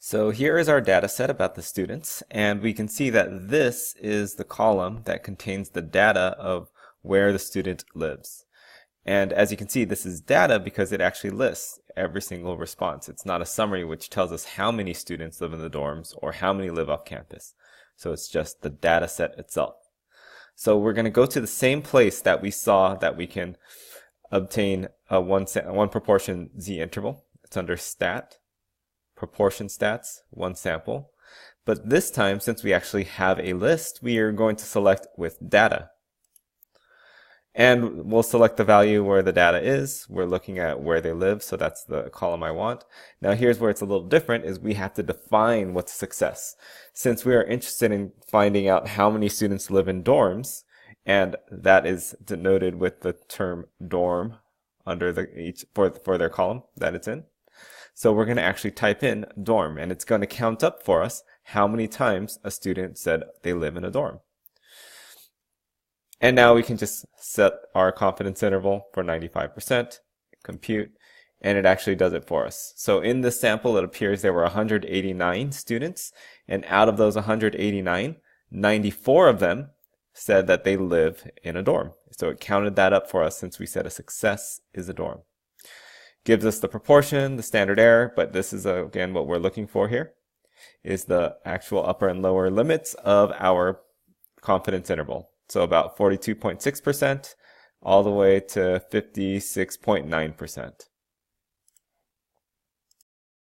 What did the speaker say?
So here is our data set about the students, and we can see that this is the column that contains the data of where the student lives. And as you can see, this is data because it actually lists every single response. It's not a summary which tells us how many students live in the dorms or how many live off campus. So it's just the data set itself. So we're going to go to the same place that we saw that we can obtain a one proportion z interval. It's under stat. Proportion stats, one sample. But this time, since we actually have a list, we are going to select with data. And we'll select the value where the data is. We're looking at where they live, so that's the column I want. Now here's where it's a little different, is we have to define what's success. Since we are interested in finding out how many students live in dorms, and that is denoted with the term dorm under for their column that it's in. So we're going to actually type in dorm, and it's going to count up for us how many times a student said they live in a dorm. And now we can just set our confidence interval for 95%, compute, and it actually does it for us. So in this sample, it appears there were 189 students, and out of those 189, 94 of them said that they live in a dorm. So it counted that up for us since we said a success is a dorm. Gives us the proportion, the standard error, but this is again what we're looking for here, is the actual upper and lower limits of our confidence interval. So about 42.6% all the way to 56.9%.